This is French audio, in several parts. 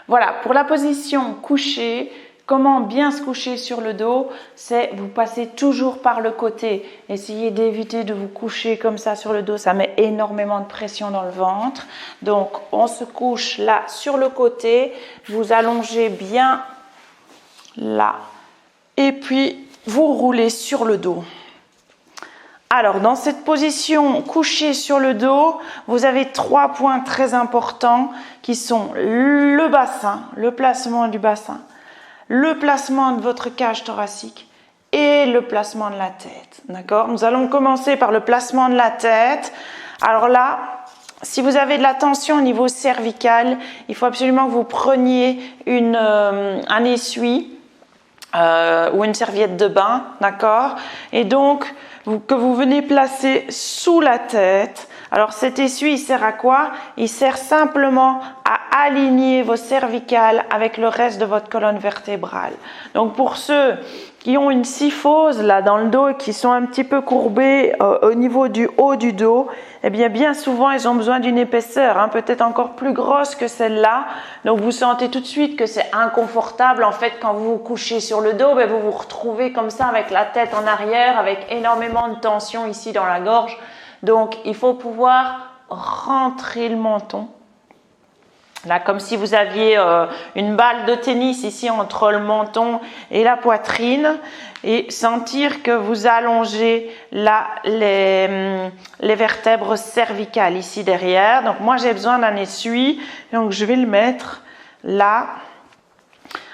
Voilà, pour la position couchée, comment bien se coucher sur le dos, c'est vous passez toujours par le côté. Essayez d'éviter de vous coucher comme ça sur le dos, ça met énormément de pression dans le ventre. Donc, on se couche là sur le côté, vous allongez bien là et puis vous roulez sur le dos. Alors, dans cette position couchée sur le dos, vous avez 3 points très importants qui sont le bassin, le placement du bassin, le placement de votre cage thoracique et le placement de la tête. D'accord? Nous allons commencer par le placement de la tête. Alors là, si vous avez de la tension au niveau cervical, il faut absolument que vous preniez un essuie ou une serviette de bain, d'accord? Et donc, que vous venez placer sous la tête. Alors cet essuie, il sert à quoi? Il sert simplement à aligner vos cervicales avec le reste de votre colonne vertébrale. Donc pour ceux qui ont une kyphose là dans le dos et qui sont un petit peu courbés au niveau du haut du dos, eh bien souvent ils ont besoin d'une épaisseur, peut-être encore plus grosse que celle-là. Donc vous sentez tout de suite que c'est inconfortable en fait quand vous vous couchez sur le dos, vous vous retrouvez comme ça avec la tête en arrière, avec énormément de tension ici dans la gorge. Donc il faut pouvoir rentrer le menton. Là, comme si vous aviez une balle de tennis ici entre le menton et la poitrine et sentir que vous allongez là les vertèbres cervicales ici derrière. Donc moi j'ai besoin d'un essuie, donc je vais le mettre là.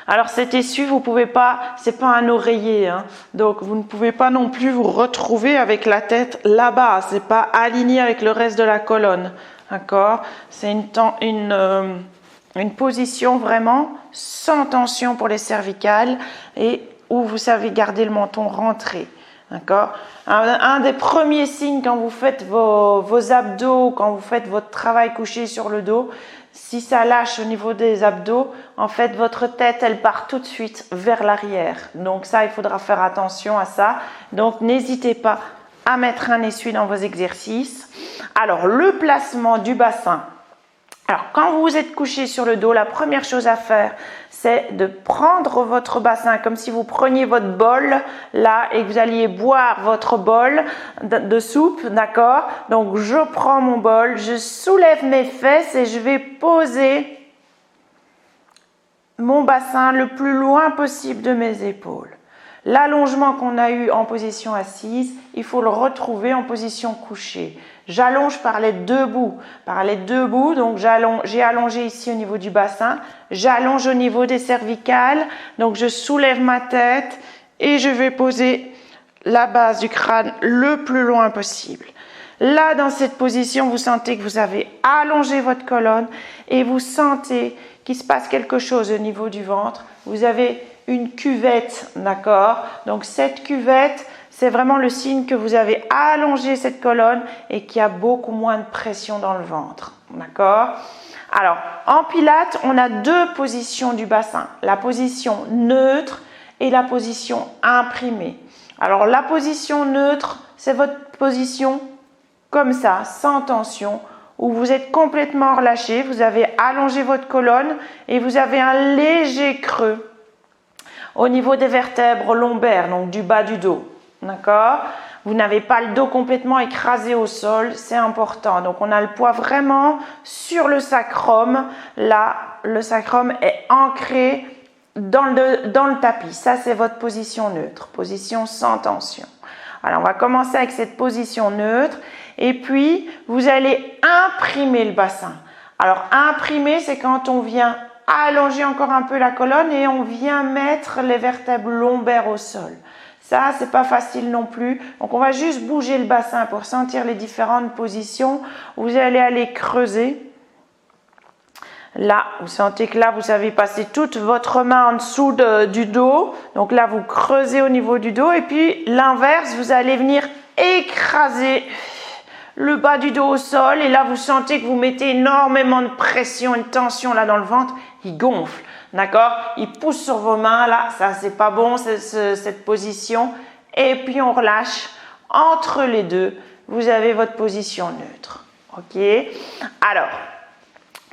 Alors cet essuie, vous pouvez pas, c'est pas un oreiller, donc vous ne pouvez pas non plus vous retrouver avec la tête là-bas, c'est pas aligné avec le reste de la colonne. D'accord? C'est une position vraiment sans tension pour les cervicales et où vous savez garder le menton rentré. D'accord? Un des premiers signes quand vous faites vos abdos, quand vous faites votre travail couché sur le dos, si ça lâche au niveau des abdos, en fait, votre tête, elle part tout de suite vers l'arrière. Donc ça, il faudra faire attention à ça. Donc n'hésitez pas à mettre un essuie dans vos exercices. Alors, le placement du bassin. Alors, quand vous êtes couché sur le dos, la première chose à faire, c'est de prendre votre bassin comme si vous preniez votre bol là et que vous alliez boire votre bol de soupe, d'accord? Donc, je prends mon bol, je soulève mes fesses et je vais poser mon bassin le plus loin possible de mes épaules. L'allongement qu'on a eu en position assise, il faut le retrouver en position couchée. J'allonge par les deux bouts. Par les deux bouts, donc j'ai allongé ici au niveau du bassin. J'allonge au niveau des cervicales. Donc je soulève ma tête et je vais poser la base du crâne le plus loin possible. Là, dans cette position, vous sentez que vous avez allongé votre colonne et vous sentez qu'il se passe quelque chose au niveau du ventre. Vous avez une cuvette, d'accord? Donc cette cuvette, c'est vraiment le signe que vous avez allongé cette colonne et qu'il y a beaucoup moins de pression dans le ventre, d'accord? Alors, en pilates, on a deux positions du bassin, la position neutre et la position imprimée. Alors, la position neutre, c'est votre position comme ça, sans tension, où vous êtes complètement relâché, vous avez allongé votre colonne et vous avez un léger creux au niveau des vertèbres lombaires, donc du bas du dos. D'accord? Vous n'avez pas le dos complètement écrasé au sol, c'est important. Donc on a le poids vraiment sur le sacrum. Là, le sacrum est ancré dans le tapis. Ça, c'est votre position neutre, position sans tension. Alors on va commencer avec cette position neutre et puis vous allez imprimer le bassin. Alors imprimer, c'est quand on vient allonger encore un peu la colonne et on vient mettre les vertèbres lombaires au sol. Ça, c'est pas facile non plus. Donc, on va juste bouger le bassin pour sentir les différentes positions. Vous allez aller creuser. Là, vous sentez que là, vous avez passé toute votre main en dessous du dos. Donc là, vous creusez au niveau du dos. Et puis, l'inverse, vous allez venir écraser le bas du dos au sol. Et là, vous sentez que vous mettez énormément de pression, une tension là dans le ventre. Il gonfle. D'accord? Il pousse sur vos mains, là, ça c'est pas bon, cette position. Et puis on relâche. Entre les deux, vous avez votre position neutre. Ok? Alors,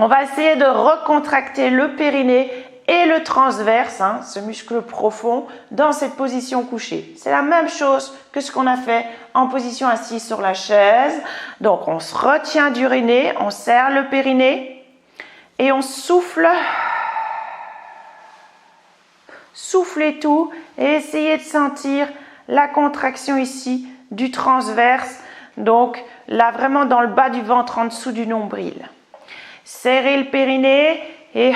On va essayer de recontracter le périnée et le transverse, hein, ce muscle profond, dans cette position couchée. C'est la même chose que ce qu'on a fait en position assise sur la chaise. Donc, on se retient d'uriner, on serre le périnée et on souffle. Soufflez tout et essayez de sentir la contraction ici du transverse. Donc, là, vraiment dans le bas du ventre, en dessous du nombril. Serrez le périnée et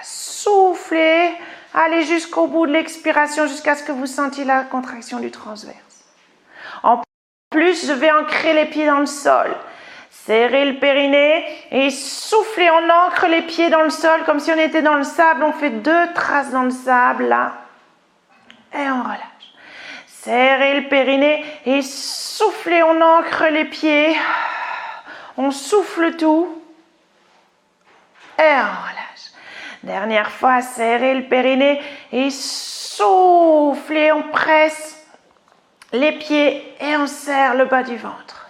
soufflez. Allez jusqu'au bout de l'expiration jusqu'à ce que vous sentiez la contraction du transverse. En plus, je vais ancrer les pieds dans le sol. Serrez le périnée et soufflez. On ancre les pieds dans le sol comme si on était dans le sable. On fait 2 traces dans le sable là. Et on relâche. Serrez le périnée et soufflez. On ancre les pieds. On souffle tout. Et on relâche. Dernière fois, serrez le périnée et soufflez. On presse les pieds et on serre le bas du ventre.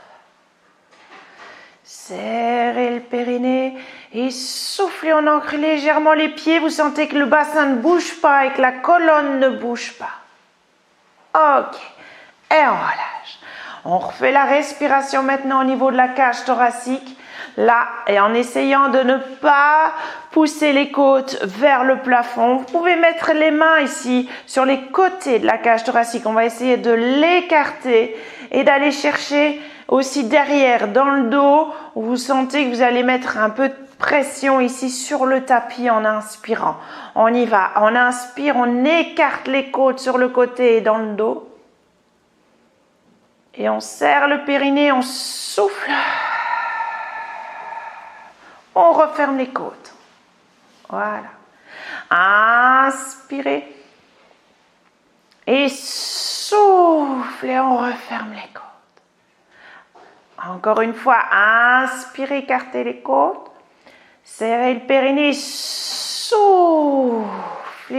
Serrez le périnée et soufflez. On ancre légèrement les pieds. Vous sentez que le bassin ne bouge pas et que la colonne ne bouge pas. Ok. Et on relâche. On refait la respiration maintenant au niveau de la cage thoracique. Là, et en essayant de ne pas pousser les côtes vers le plafond. Vous pouvez mettre les mains ici sur les côtés de la cage thoracique. On va essayer de l'écarter et d'aller chercher aussi derrière dans le dos où vous sentez que vous allez mettre un peu de pression ici sur le tapis en inspirant. On y va. On inspire, on écarte les côtes sur le côté et dans le dos. Et on serre le périnée, on souffle. On referme les côtes. Voilà. Inspirez. Et soufflez, on referme les côtes. Encore une fois, inspirez, écartez les côtes. Serrez le périnée, soufflez,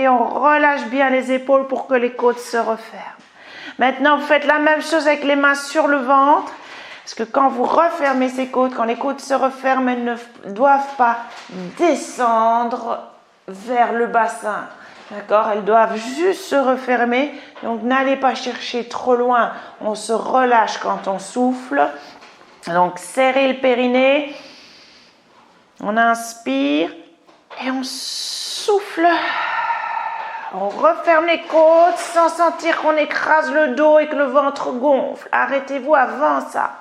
on relâche bien les épaules pour que les côtes se referment. Maintenant, vous faites la même chose avec les mains sur le ventre. Parce que quand vous refermez ces côtes, quand les côtes se referment, elles ne doivent pas descendre vers le bassin. D'accord? Elles doivent juste se refermer. Donc, n'allez pas chercher trop loin. On se relâche quand on souffle. Donc, serrez le périnée. On inspire et on souffle. On referme les côtes sans sentir qu'on écrase le dos et que le ventre gonfle. Arrêtez-vous avant ça.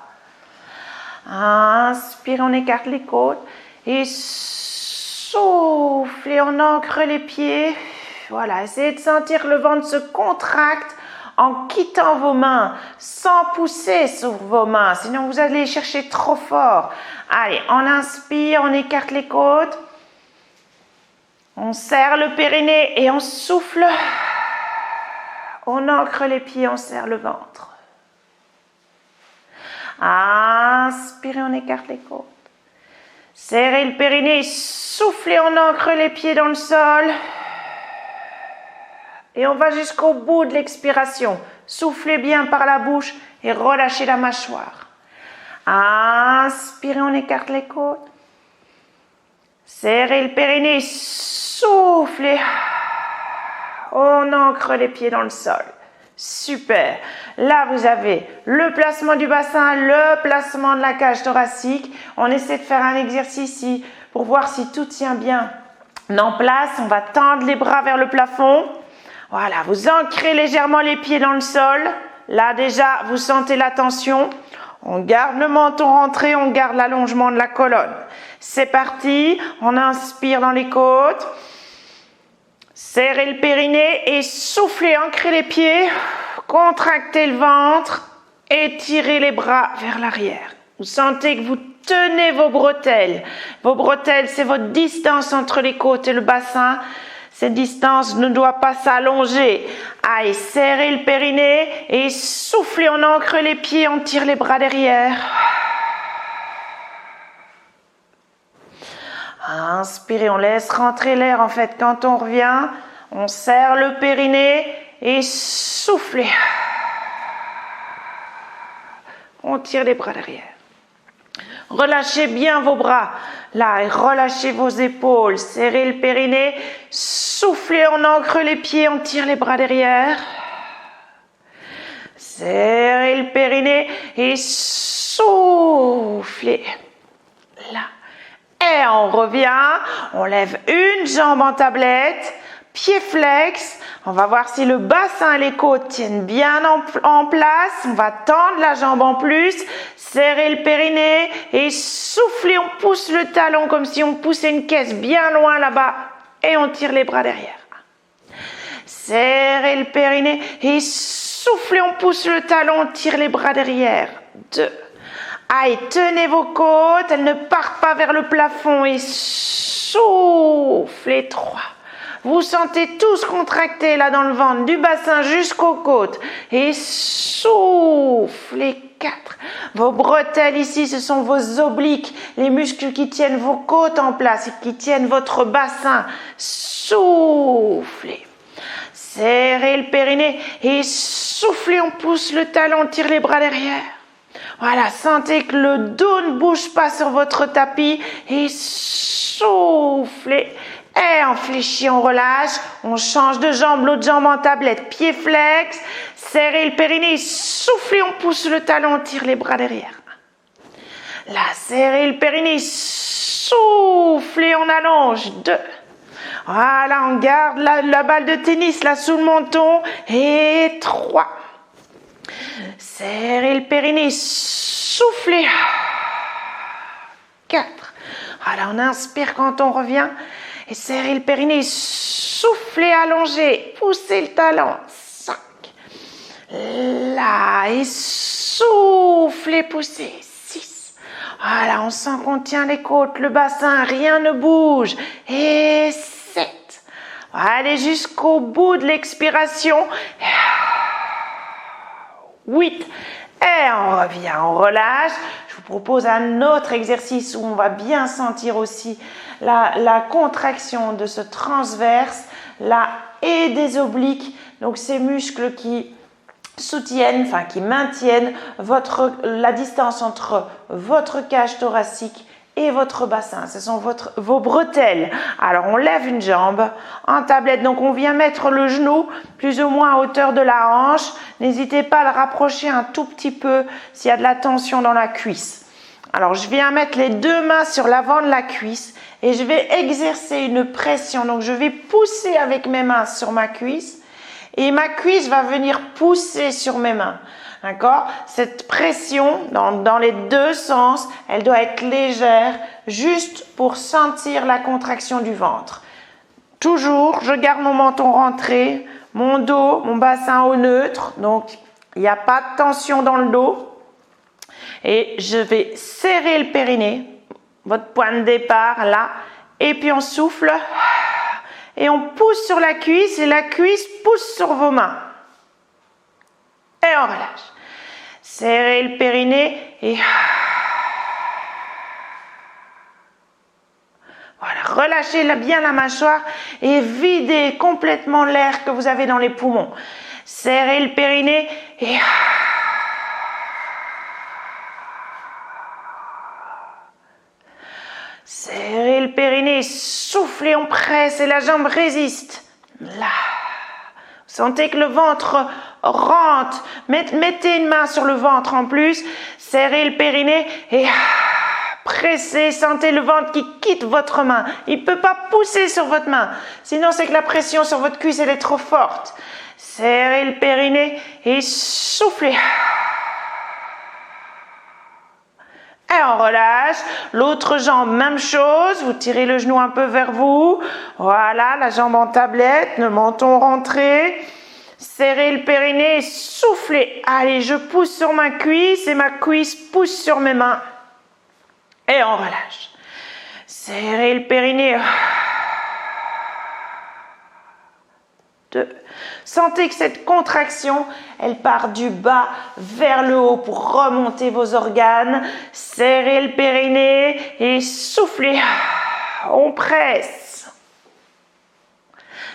Inspire, on écarte les côtes. Et soufflez, on ancre les pieds. Voilà, essayez de sentir que le ventre se contracte en quittant vos mains, sans pousser sur vos mains. Sinon, vous allez chercher trop fort. Allez, on inspire, on écarte les côtes. On serre le périnée et on souffle. On ancre les pieds, on serre le ventre. Inspirez, on écarte les côtes. Serrez le périnée, soufflez, on ancre les pieds dans le sol. Et on va jusqu'au bout de l'expiration. Soufflez bien par la bouche et relâchez la mâchoire. Inspirez, on écarte les côtes. Serrez le périnée, soufflez. On ancre les pieds dans le sol. Super. Là, vous avez le placement du bassin, le placement de la cage thoracique. On essaie de faire un exercice ici pour voir si tout tient bien en place. On va tendre les bras vers le plafond. Voilà, vous ancrez légèrement les pieds dans le sol. Là, déjà, vous sentez la tension. On garde le menton rentré, on garde l'allongement de la colonne. C'est parti. On inspire dans les côtes. Serrez le périnée et soufflez, ancrez les pieds, contractez le ventre, étirez les bras vers l'arrière. Vous sentez que vous tenez vos bretelles. Vos bretelles, c'est votre distance entre les côtes et le bassin. Cette distance ne doit pas s'allonger. Allez, serrez le périnée et soufflez, on ancre les pieds, on tire les bras derrière. Inspirez, on laisse rentrer l'air en fait. Quand on revient, on serre le périnée et soufflez. On tire les bras derrière. Relâchez bien vos bras. Là, et relâchez vos épaules. Serrez le périnée. Soufflez, on ancre les pieds, on tire les bras derrière. Serrez le périnée et soufflez. Là. Et on revient. On lève une jambe en tablette. Pied flex. On va voir si le bassin et les côtes tiennent bien en place. On va tendre la jambe en plus. Serrez le périnée et soufflez. On pousse le talon comme si on poussait une caisse bien loin là-bas. Et on tire les bras derrière. Serrez le périnée et soufflez. On pousse le talon. On tire les bras derrière. 2. Allez, tenez vos côtes. Elles ne partent pas vers le plafond. Et soufflez. 3. Vous sentez tous contractés là dans le ventre, du bassin jusqu'aux côtes. Et soufflez. 4. Vos bretelles ici, ce sont vos obliques, les muscles qui tiennent vos côtes en place et qui tiennent votre bassin. Soufflez. Serrez le périnée et soufflez. On pousse le talon, on tire les bras derrière. Voilà, sentez que le dos ne bouge pas sur votre tapis et soufflez. Et on fléchit, on relâche, on change de jambe, l'autre jambe en tablette, pied flex, serrez le périnée, soufflez, on pousse le talon, on tire les bras derrière. Là, serrez le périnée, soufflez, on allonge. 2. Voilà, on garde la balle de tennis là sous le menton. Et 3. Serrez le périnée, soufflez. 4. Voilà, on inspire quand on revient. Et serrez le périnée, soufflez, allongez, poussez le talon. 5. Là, et soufflez, poussez. 6. Voilà, on sent qu'on tient les côtes, le bassin, rien ne bouge. Et 7. Allez jusqu'au bout de l'expiration. 8. Et on revient, on relâche. Je vous propose un autre exercice où on va bien sentir aussi la contraction de ce transverse là et des obliques. Donc ces muscles qui soutiennent, enfin qui maintiennent la distance entre votre cage thoracique et votre bassin. Ce sont vos bretelles. Alors on lève une jambe en tablette. Donc on vient mettre le genou plus ou moins à hauteur de la hanche. N'hésitez pas à le rapprocher un tout petit peu s'il y a de la tension dans la cuisse. Alors je viens mettre les 2 mains sur l'avant de la cuisse et je vais exercer une pression. Donc je vais pousser avec mes mains sur ma cuisse et ma cuisse va venir pousser sur mes mains. D'accord? Cette pression dans les 2 sens, elle doit être légère juste pour sentir la contraction du ventre. Toujours, je garde mon menton rentré, mon dos, mon bassin au neutre. Donc il n'y a pas de tension dans le dos. Et je vais serrer le périnée, votre point de départ là, et puis on souffle et on pousse sur la cuisse et la cuisse pousse sur vos mains. Et on relâche. Serrez le périnée et voilà, relâchez bien la mâchoire et videz complètement l'air que vous avez dans les poumons. Serrez le périnée et serrez le périnée, soufflez, on presse et la jambe résiste. Là. Vous sentez que le ventre rentre. Mettez une main sur le ventre en plus. Serrez le périnée et pressez. Sentez le ventre qui quitte votre main. Il ne peut pas pousser sur votre main. Sinon, c'est que la pression sur votre cuisse, elle est trop forte. Serrez le périnée et soufflez. Et on relâche. L'autre jambe, même chose. Vous tirez le genou un peu vers vous. Voilà, la jambe en tablette, le menton rentré. Serrez le périnée et soufflez. Allez, je pousse sur ma cuisse et ma cuisse pousse sur mes mains. Et on relâche. Serrez le périnée. 2. Sentez que cette contraction, elle part du bas vers le haut pour remonter vos organes. Serrez le périnée et soufflez. On presse.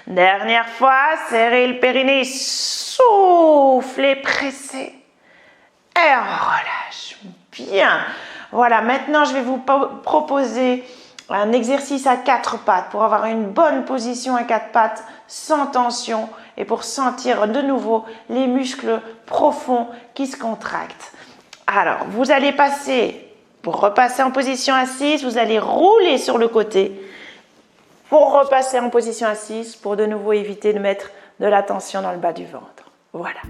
Dernière fois, serrez le périnée, soufflez, pressez. Et on relâche. Bien. Voilà, maintenant je vais vous proposer un exercice à 4 pattes pour avoir une bonne position à 4 pattes sans tension et pour sentir de nouveau les muscles profonds qui se contractent. Alors, vous allez passer, pour repasser en position assise, vous allez rouler sur le côté pour repasser en position assise pour de nouveau éviter de mettre de la tension dans le bas du ventre. Voilà.